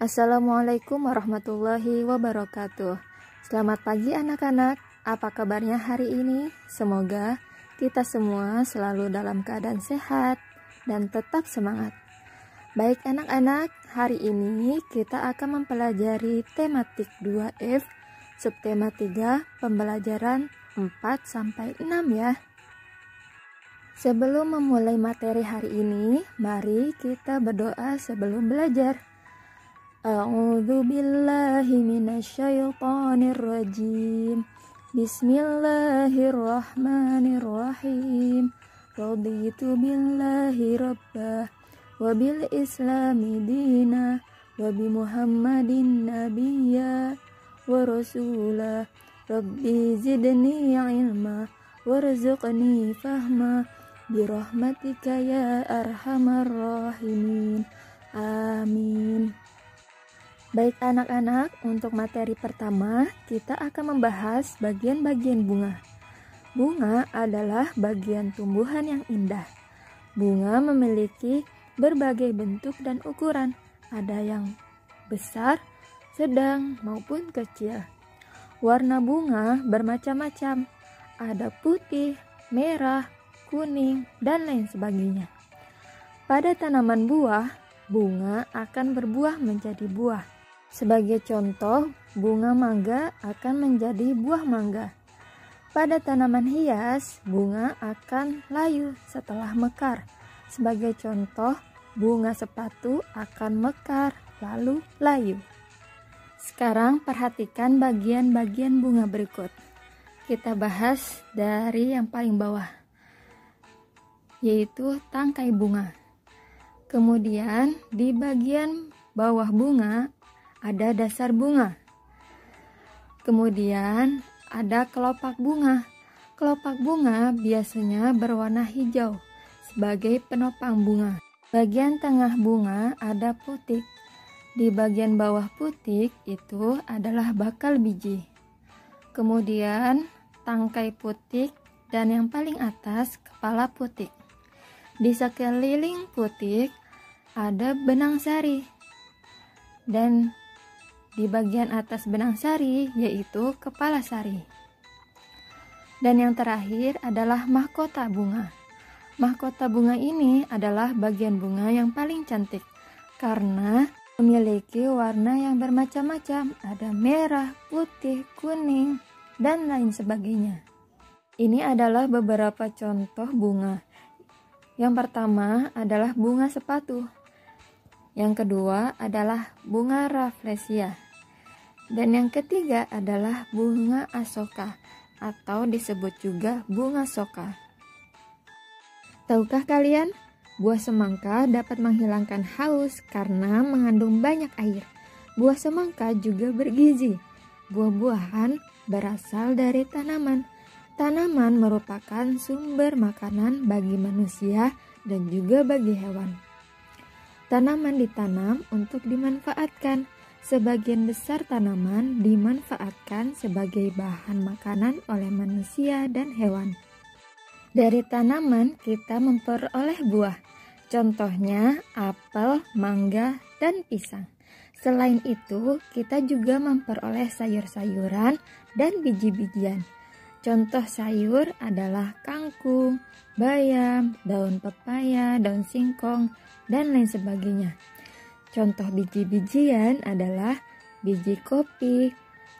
Assalamualaikum warahmatullahi wabarakatuh. Selamat pagi anak-anak, apa kabarnya hari ini? Semoga kita semua selalu dalam keadaan sehat dan tetap semangat. Baik anak-anak, hari ini kita akan mempelajari tematik 2F, subtema 3, pembelajaran 4-6 ya. Sebelum memulai materi hari ini, mari kita berdoa sebelum belajar. A'udzu billahi minasyaitonir rajim. Bismillahirrahmanirrahim. Raditu billahi rabbah wa bil islami dina wa bi Muhammadin nabiyya wa rasulah. Rabbi zidni ilma warzuqni fahma birahmatika ya arhamar rahimin. Amin. Baik anak-anak, untuk materi pertama kita akan membahas bagian-bagian bunga. Bunga adalah bagian tumbuhan yang indah. Bunga memiliki berbagai bentuk dan ukuran. Ada yang besar, sedang maupun kecil. Warna bunga bermacam-macam. Ada putih, merah, kuning, dan lain sebagainya. Pada tanaman buah, bunga akan berbuah menjadi buah. Sebagai contoh, bunga mangga akan menjadi buah mangga. Pada tanaman hias, bunga akan layu setelah mekar. Sebagai contoh, bunga sepatu akan mekar lalu layu. Sekarang perhatikan bagian-bagian bunga berikut. Kita bahas dari yang paling bawah, yaitu tangkai bunga. Kemudian di bagian bawah bunga ada dasar bunga. Kemudian ada kelopak bunga. Kelopak bunga biasanya berwarna hijau sebagai penopang bunga. Bagian tengah bunga ada putik. Di bagian bawah putik itu adalah bakal biji. Kemudian tangkai putik dan yang paling atas kepala putik. Di sekeliling putik ada benang sari. Dan di bagian atas benang sari yaitu kepala sari. Dan yang terakhir adalah mahkota bunga. Mahkota bunga ini adalah bagian bunga yang paling cantik karena memiliki warna yang bermacam-macam. Ada merah, putih, kuning, dan lain sebagainya. Ini adalah beberapa contoh bunga. Yang pertama adalah bunga sepatu. Yang kedua adalah bunga rafflesia. Dan yang ketiga adalah bunga asoka atau disebut juga bunga soka. Tahukah kalian, buah semangka dapat menghilangkan haus karena mengandung banyak air. Buah semangka juga bergizi. Buah-buahan berasal dari tanaman. Tanaman merupakan sumber makanan bagi manusia dan juga bagi hewan. Tanaman ditanam untuk dimanfaatkan. Sebagian besar tanaman dimanfaatkan sebagai bahan makanan oleh manusia dan hewan. Dari tanaman kita memperoleh buah. Contohnya apel, mangga, dan pisang. Selain itu, kita juga memperoleh sayur-sayuran dan biji-bijian. Contoh sayur adalah kangkung, bayam, daun pepaya, daun singkong, dan lain sebagainya. Contoh biji-bijian adalah biji kopi,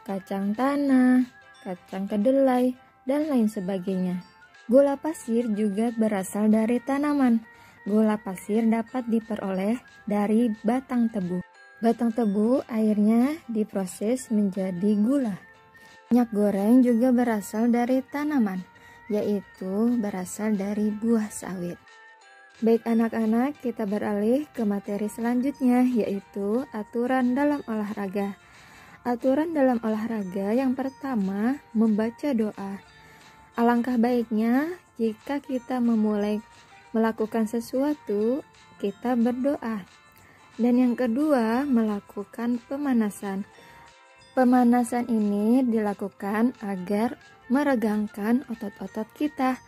kacang tanah, kacang kedelai, dan lain sebagainya. Gula pasir juga berasal dari tanaman. Gula pasir dapat diperoleh dari batang tebu. Batang tebu airnya diproses menjadi gula. Minyak goreng juga berasal dari tanaman, yaitu berasal dari buah sawit. Baik anak-anak, kita beralih ke materi selanjutnya, yaitu aturan dalam olahraga. Aturan dalam olahraga yang pertama, membaca doa. Alangkah baiknya jika kita memulai melakukan sesuatu, kita berdoa. Dan yang kedua, melakukan pemanasan. Pemanasan ini dilakukan agar meregangkan otot-otot kita.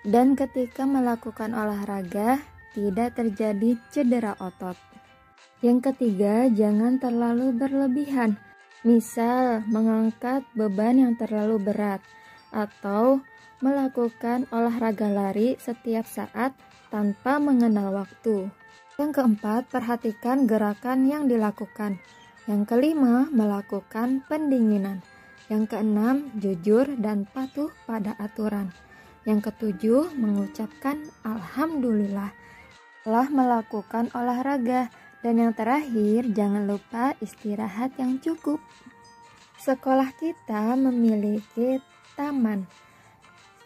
Dan ketika melakukan olahraga, tidak terjadi cedera otot. Yang ketiga, jangan terlalu berlebihan. Misal, mengangkat beban yang terlalu berat atau melakukan olahraga lari setiap saat tanpa mengenal waktu. Yang keempat, perhatikan gerakan yang dilakukan. Yang kelima, melakukan pendinginan. Yang keenam, jujur dan patuh pada aturan. Yang ketujuh, mengucapkan alhamdulillah telah melakukan olahraga. Dan yang terakhir, jangan lupa istirahat yang cukup. Sekolah kita memiliki taman.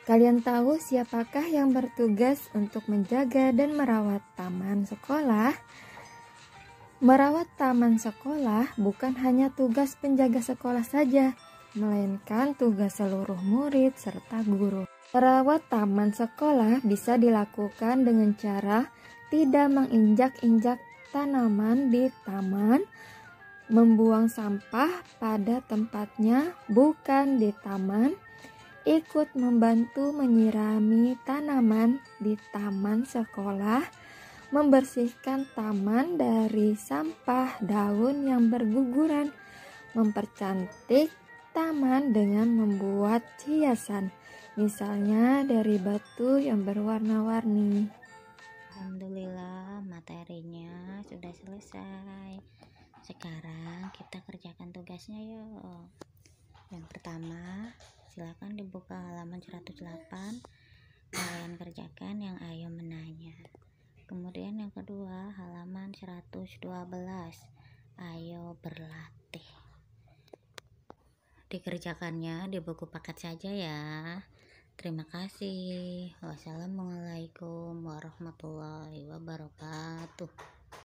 Kalian tahu siapakah yang bertugas untuk menjaga dan merawat taman sekolah? Merawat taman sekolah bukan hanya tugas penjaga sekolah saja, melainkan tugas seluruh murid serta guru. Merawat taman sekolah bisa dilakukan dengan cara tidak menginjak-injak tanaman di taman, membuang sampah pada tempatnya bukan di taman, ikut membantu menyirami tanaman di taman sekolah, membersihkan taman dari sampah daun yang berguguran, mempercantik taman dengan membuat hiasan, misalnya dari batu yang berwarna-warni. Alhamdulillah, materinya sudah selesai. Sekarang kita kerjakan tugasnya yuk. Yang pertama, silakan dibuka halaman 108. Kalian kerjakan yang Ayo menanya. Kemudian yang kedua, halaman 112. Ayo berlatih. Dikerjakannya di buku paket saja ya. Terima kasih. Wassalamualaikum warahmatullahi wabarakatuh.